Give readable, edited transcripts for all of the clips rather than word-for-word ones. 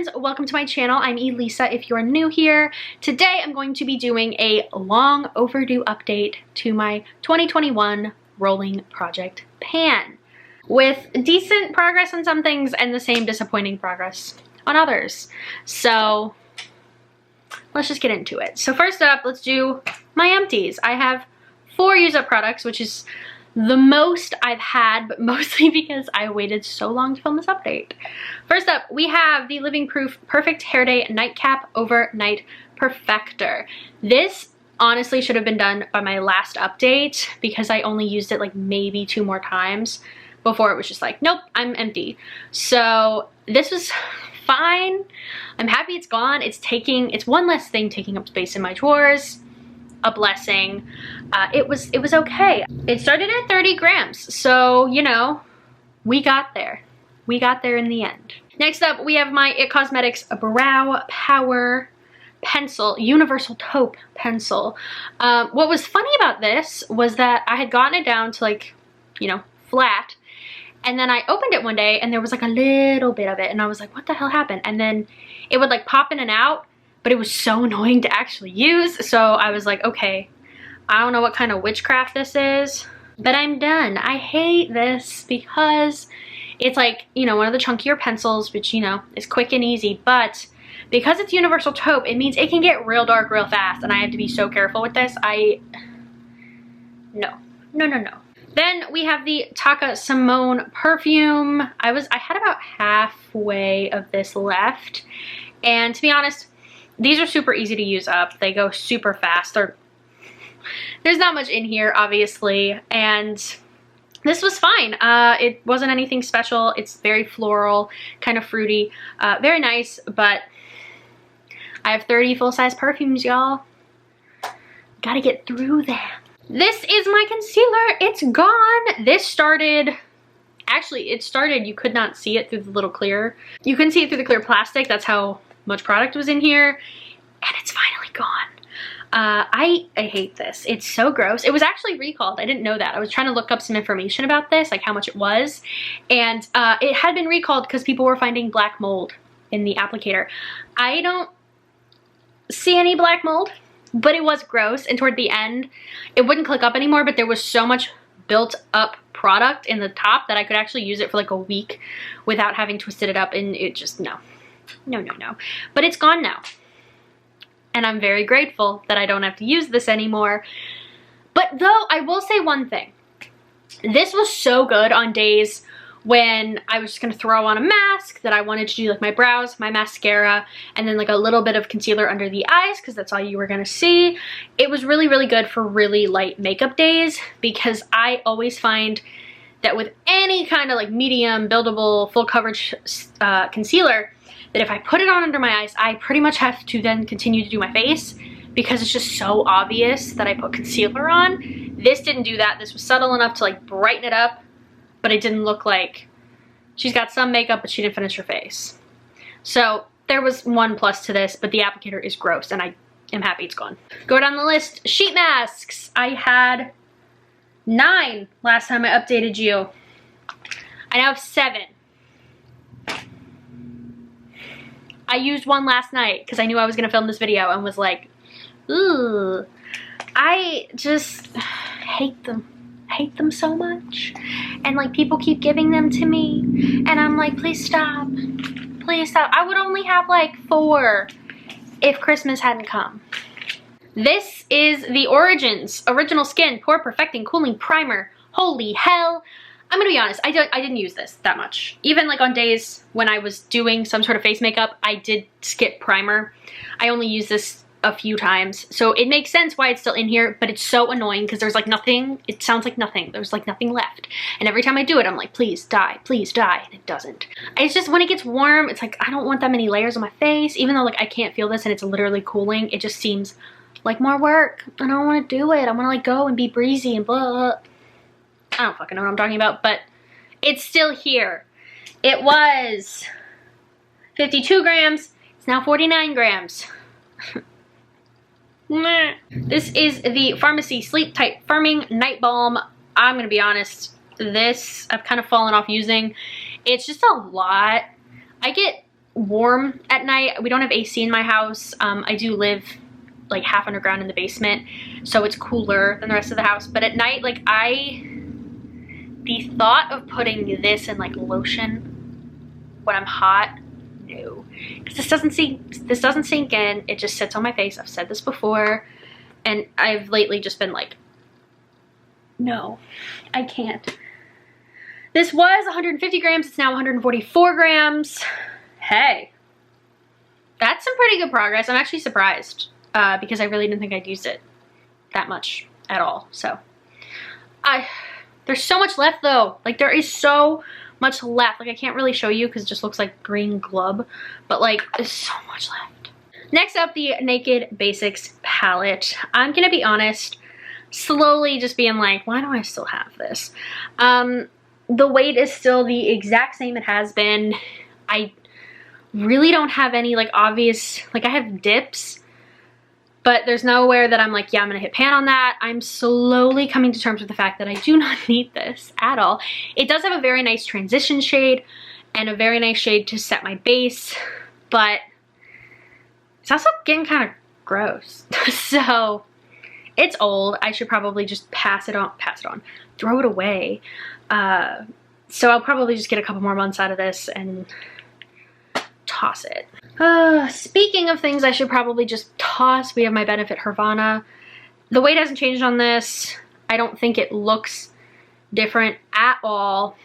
friends, welcome to my channel. I'm Elisa if you're new here. Today I'm going to be doing a long overdue update to my 2021 rolling project pan, with decent progress on some things and the same disappointing progress on others. So let's just get into it. So first up, let's do my empties. I have 4 use-up products, which is the most I've had, but mostly because I waited so long to film this update. First up, we have the Living Proof Perfect Hair Day Nightcap Overnight Perfector. This honestly should have been done by my last update because I only used it like maybe 2 more times before it was just like, nope, I'm empty. So this was fine. I'm happy it's gone. It's one less thing taking up space in my drawers. A blessing. It was okay. It started at 30 grams, so you know, we got there. We got there in the end. Next up, we have my IT Cosmetics Brow Power Pencil, Universal Taupe Pencil. What was funny about this was that I had gotten it down to like, you know, flat, and then I opened it one day and there was like a little bit of it, and I was like, what the hell happened? And then it would like pop in and out, but it was so annoying to actually use. So I was like, okay, I don't know what kind of witchcraft this is, but I'm done. I hate this because it's like, you know, one of the chunkier pencils, which, you know, is quick and easy, but because it's universal taupe, it means it can get real dark real fast, and I have to be so careful with this. No. Then we have the Taka Simone perfume. I had about halfway of this left, and to be honest, these are super easy to use up. They go super fast. There's not much in here, obviously, and this was fine. It wasn't anything special. It's very floral, kind of fruity, very nice, but I have 30 full-size perfumes, y'all. Gotta get through them. This is my concealer. It's gone. This started, actually, you could not see it through the little clear. You couldn't see it through the clear plastic. That's how much product was in here, and it's finally gone. I hate this. It's so gross. It was actually recalled. I didn't know that. I was trying to look up some information about this, like how much it was, and it had been recalled because people were finding black mold in the applicator. I don't see any black mold, but it was gross, and toward the end it wouldn't click up anymore, but there was so much built up product in the top that I could actually use it for like a week without having twisted it up, and it just, no. But it's gone now, and I'm very grateful that I don't have to use this anymore. But though, I will say one thing. This was so good on days when I was just gonna throw on a mask, that I wanted to do like my brows, my mascara, and then like a little bit of concealer under the eyes because that's all you were gonna see. It was really, really good for really light makeup days, because I always find that with any kind of like medium, buildable, full coverage concealer, that if I put it on under my eyes, I pretty much have to then continue to do my face because it's just so obvious that I put concealer on. This didn't do that. This was subtle enough to like brighten it up, but it didn't look like she's got some makeup, but she didn't finish her face. So there was one plus to this, but the applicator is gross, and I am happy it's gone. Go down the list. Sheet masks. I had 9 last time I updated you. I now have 7. I used one last night because I knew I was gonna film this video and was like, ooh, I just hate them. I hate them so much. And like, people keep giving them to me, and I'm like, please stop. Please stop. I would only have like 4 if Christmas hadn't come. This is the Origins Original Skin Pore Perfecting Cooling Primer. Holy hell. I'm gonna be honest, I didn't use this that much. Even like on days when I was doing some sort of face makeup, I did skip primer. I only used this a few times. So it makes sense why it's still in here, but it's so annoying because there's like nothing, it sounds like nothing. There's like nothing left. And every time I do it, I'm like, please die, and it doesn't. It's just when it gets warm, it's like, I don't want that many layers on my face, even though like I can't feel this and it's literally cooling. It just seems like more work. I don't want to do it. I want to like go and be breezy and blah. I don't fucking know what I'm talking about, but it's still here. It was 52 grams. It's now 49 grams. This is the Pharmacy Sleep Tight Firming Night Balm. I'm gonna be honest, this I've kind of fallen off using. It's just a lot. I get warm at night. We don't have AC in my house. I do live like half underground in the basement, so it's cooler than the rest of the house. But at night, like the thought of putting this in like lotion when I'm hot, no, because this doesn't sink in. It just sits on my face. I've said this before, and I've lately just been like, no, I can't. This was 150 grams. It's now 144 grams. Hey, that's some pretty good progress. I'm actually surprised because I really didn't think I'd use it that much at all. So there's so much left though. Like there is so much left. Like I can't really show you because it just looks like green glub, but like there's so much left. Next up, the Naked Basics palette. I'm gonna be honest, slowly just being like, why do I still have this? The weight is still the exact same it has been. I really don't have any like obvious, like I have dips, but there's nowhere that I'm like, yeah, I'm gonna hit pan on that. I'm slowly coming to terms with the fact that I do not need this at all. It does have a very nice transition shade and a very nice shade to set my base, but it's also getting kind of gross. So it's old. I should probably just pass it on, throw it away. So I'll probably just get a couple more months out of this and toss it. Speaking of things I should probably just toss, we have my Benefit Hervana. The weight hasn't changed on this. I don't think it looks different at all.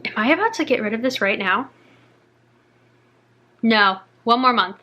Am I about to get rid of this right now? No, one more month.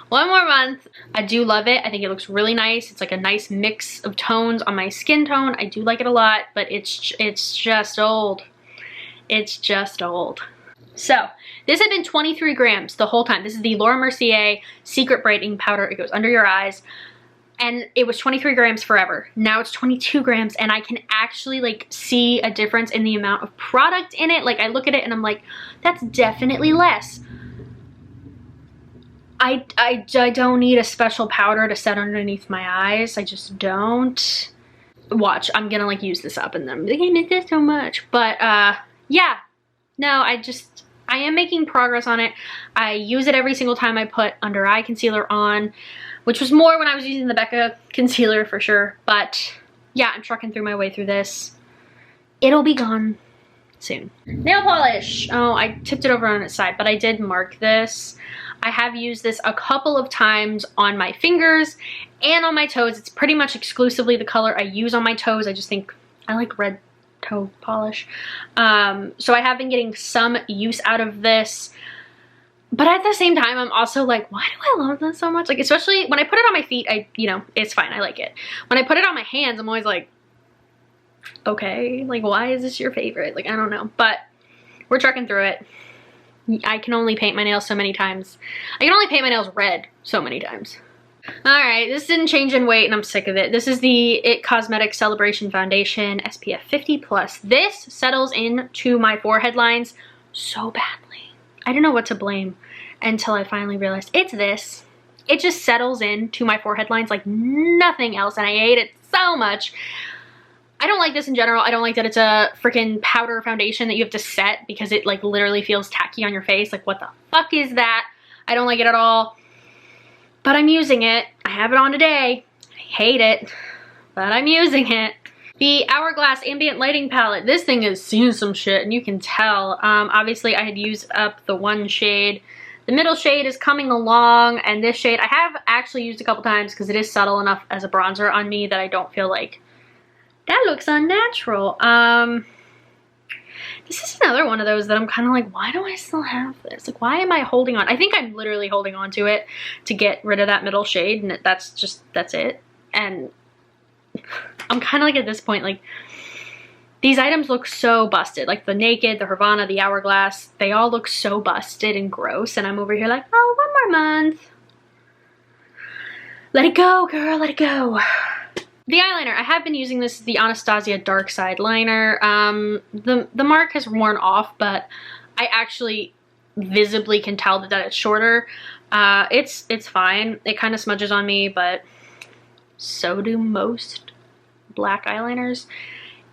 One more month. I do love it. I think it looks really nice. It's like a nice mix of tones on my skin tone. I do like it a lot, but it's just old. It's just old. So this had been 23 grams the whole time. This is the Laura Mercier Secret Brightening Powder. It goes under your eyes. And it was 23 grams forever. Now it's 22 grams and I can actually like see a difference in the amount of product in it. Like I look at it and I'm like, that's definitely less. I don't need a special powder to set underneath my eyes. I just don't. Watch, I'm gonna like use this up and then I'm like, I miss this so much. But yeah, no, I am making progress on it. I use it every single time I put under eye concealer on, which was more when I was using the Becca concealer for sure. But yeah, I'm trucking through my way through this. It'll be gone soon. Nail polish. Oh, I tipped it over on its side, but I did mark this. I have used this a couple of times on my fingers and on my toes. It's pretty much exclusively the color I use on my toes. I just think I like red toe polish. So I have been getting some use out of this. But at the same time, I'm also like, why do I love this so much? Like, especially when I put it on my feet, you know, it's fine. I like it. When I put it on my hands, I'm always like, okay, like, why is this your favorite? Like, I don't know. But we're trucking through it. I can only paint my nails so many times. I can only paint my nails red so many times. Alright, this didn't change in weight and I'm sick of it. This is the IT Cosmetics Celebration Foundation SPF 50+. This settles into my forehead lines so badly. I didn't know what to blame until I finally realized it's this. It just settles into my forehead lines like nothing else and I hate it so much. I don't like this in general. I don't like that it's a freaking powder foundation that you have to set because it like literally feels tacky on your face. Like what the fuck is that? I don't like it at all. But I'm using it. I have it on today. I hate it, but I'm using it. The Hourglass Ambient Lighting Palette. This thing is seeing some shit and you can tell. Obviously I had used up the one shade. The middle shade is coming along and this shade I have actually used a couple times because it is subtle enough as a bronzer on me that I don't feel like that looks unnatural. This is another one of those that I'm kind of like, why do I still have this? Like, why am I holding on? I think I'm literally holding on to it to get rid of that middle shade and that's it. And I'm kind of like at this point, like, these items look so busted. Like the Naked, the Hervana, the Hourglass, they all look so busted and gross. And I'm over here like, oh, one more month. Let it go, girl, let it go. The eyeliner, I have been using this, the Anastasia Dark Side liner. The mark has worn off, but I actually visibly can tell that it's shorter. It's fine. It kind of smudges on me, but so do most black eyeliners.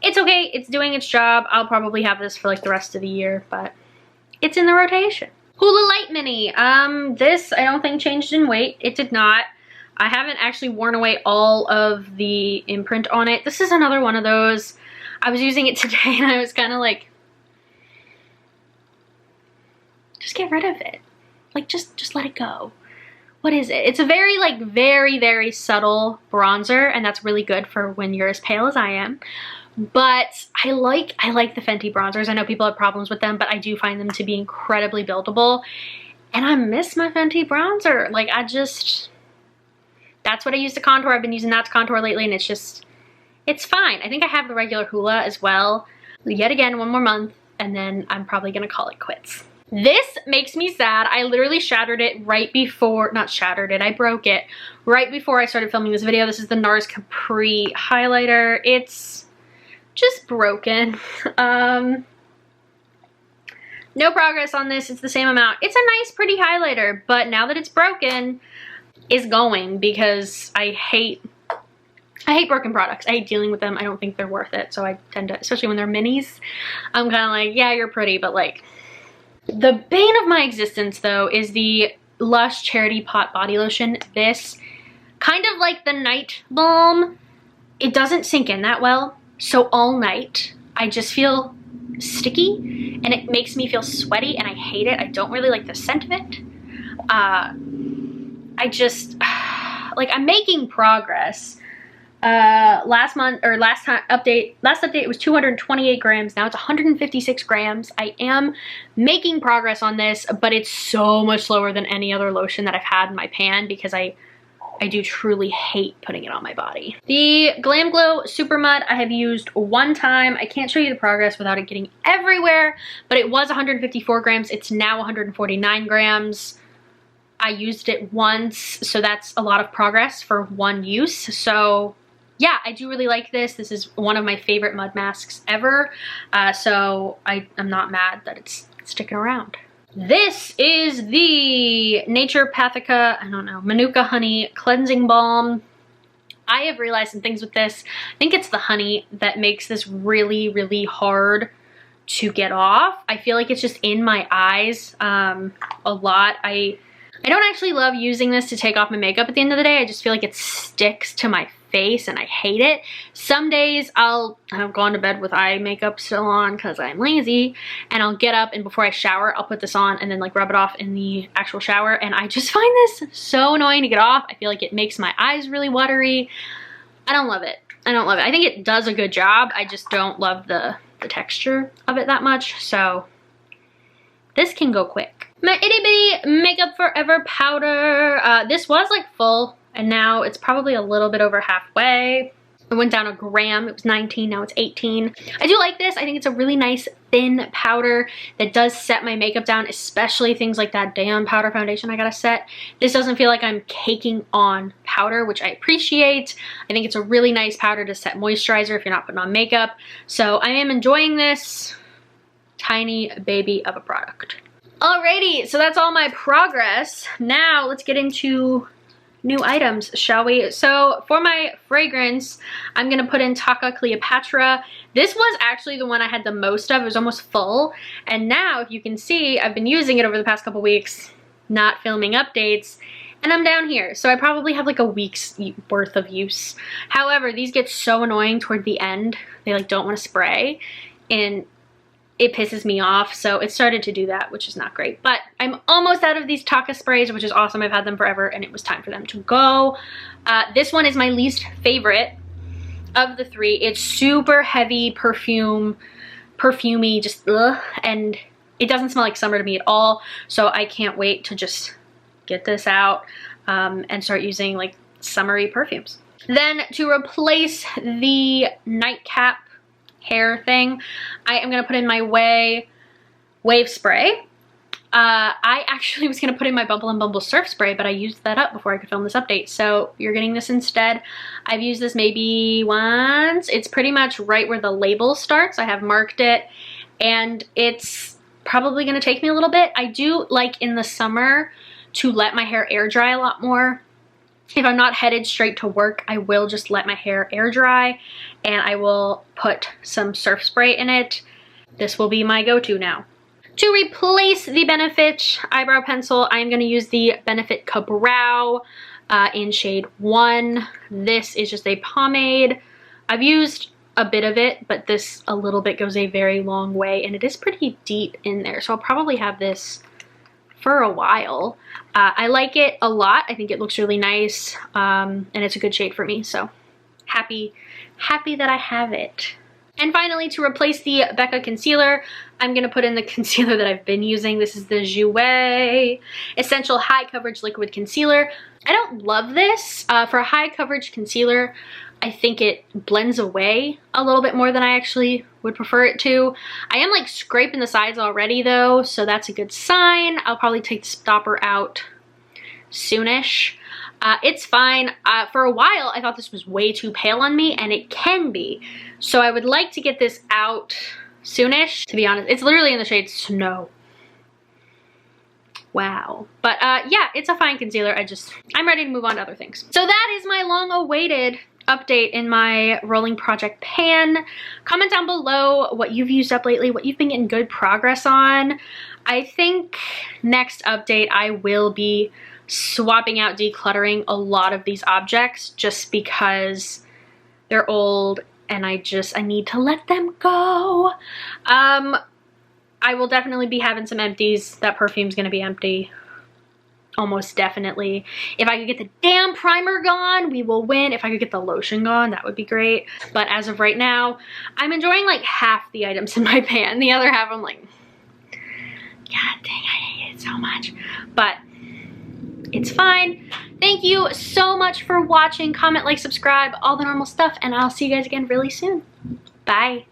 It's okay. It's doing its job. I'll probably have this for like the rest of the year, but it's in the rotation. Hula Light Mini. This I don't think changed in weight. It did not. I haven't actually worn away all of the imprint on it. This is another one of those. I was using it today and I was kind of like, just get rid of it. Like, just let it go. What is it? It's a very, like, very subtle bronzer, and that's really good for when you're as pale as I am. But I like the Fenty bronzers. I know people have problems with them, but I do find them to be incredibly buildable. And I miss my Fenty bronzer. Like, that's what I use to contour. I've been using that to contour lately, and it's fine. I think I have the regular Hoola as well. Yet again, one more month, and then I'm probably gonna call it quits. This makes me sad. I literally shattered it right before, not shattered it, I broke it right before I started filming this video. This is the NARS Capri highlighter. It's just broken. No progress on this. It's the same amount. It's a nice, pretty highlighter, but now that it's broken, it's going because I hate broken products. I hate dealing with them. I don't think they're worth it. So I tend to, especially when they're minis, I'm kind of like, yeah, you're pretty, but like, the bane of my existence though is the Lush Charity Pot Body Lotion. This, kind of like the night balm, it doesn't sink in that well. So all night, I just feel sticky and it makes me feel sweaty and I hate it. I don't really like the scent of it. I just, like, I'm making progress. Last update it was 228 grams. Now it's 156 grams. I am making progress on this, but it's so much slower than any other lotion that I've had in my pan because I do truly hate putting it on my body. The Glam Glow Super Mud I have used one time. I can't show you the progress without it getting everywhere, but it was 154 grams. It's now 149 grams. I used it once, so that's a lot of progress for one use. So yeah, I do really like this. This is one of my favorite mud masks ever. So I'm not mad that it's sticking around. This is the Naturopathica, I don't know, Manuka Honey Cleansing Balm. I have realized some things with this. I think it's the honey that makes this really hard to get off. I feel like it's just in my eyes a lot. I don't actually love using this to take off my makeup at the end of the day. I just feel like it sticks to my face and I hate it. Some days I've gone to bed with eye makeup still on because I'm lazy, and I'll get up and before I shower I'll put this on and then like rub it off in the actual shower, and I just find this so annoying to get off. I feel like it makes my eyes really watery. I don't love it. I think it does a good job. I just don't love the texture of it that much, so this can go quick. My Itty Bitty Makeup Forever powder. This was like full and now it's probably a little bit over halfway. It went down a gram. It was 19, now it's 18. I do like this. I think it's a really nice thin powder that does set my makeup down, especially things like that damn powder foundation I gotta set. This doesn't feel like I'm caking on powder, which I appreciate. I think it's a really nice powder to set moisturizer if you're not putting on makeup. So I am enjoying this tiny baby of a product. Alrighty, so that's all my progress. Now let's get into new items, shall we? So for my fragrance, I'm gonna put in Taka Cleopatra. This was actually the one I had the most of. It was almost full. And now, if you can see, I've been using it over the past couple weeks, not filming updates, and I'm down here. So I probably have like a week's worth of use. However, these get so annoying toward the end. They like don't want to spray, and it pisses me off, so it started to do that, which is not great. But I'm almost out of these Taka sprays, which is awesome. I've had them forever, and it was time for them to go. This one is my least favorite of the three. It's super heavy perfumey, just ugh, and it doesn't smell like summer to me at all, so I can't wait to just get this out and start using like summery perfumes. Then to replace the nightcap hair thing, I am gonna put in my wave spray. I actually was gonna put in my Bumble & Bumble surf spray, but I used that up before I could film this update, so you're getting this instead. I've used this maybe once. It's pretty much right where the label starts. I have marked it, and it's probably gonna take me a little bit. I do like in the summer to let my hair air dry a lot more. If I'm not headed straight to work, I will just let my hair air dry, and I will put some surf spray in it. This will be my go-to now. To replace the Benefit eyebrow pencil, I'm going to use the Benefit Ka-Brow in shade 1. This is just a pomade. I've used a bit of it, but this a little bit goes a very long way, and it is pretty deep in there, so I'll probably have this for a while. I like it a lot. I think it looks really nice, and it's a good shade for me, so happy that I have it. And finally, to replace the Becca concealer, I'm going to put in the concealer that I've been using. This is the Jouer Essential High Coverage Liquid Concealer. I don't love this. For a high coverage concealer, I think it blends away a little bit more than I actually would prefer it to. I am like scraping the sides already though, so that's a good sign. I'll probably take the stopper out soonish. It's fine. For a while, I thought this was way too pale on me, and it can be. So I would like to get this out soonish, to be honest. It's literally in the shade Snow. Wow. But yeah, it's a fine concealer. I'm ready to move on to other things. So that is my long-awaited update in my Rolling Project pan. Comment down below what you've used up lately, what you've been getting good progress on. I think next update I will be swapping out, decluttering a lot of these objects just because they're old and I need to let them go. I will definitely be having some empties. That perfume's gonna be empty. Almost definitely. If I could get the damn primer gone, we will win. If I could get the lotion gone, that would be great. But as of right now, I'm enjoying like half the items in my pan. The other half I'm like, God dang, I hate it so much. But it's fine. Thank you so much for watching. Comment, like, subscribe, all the normal stuff, and I'll see you guys again really soon. Bye.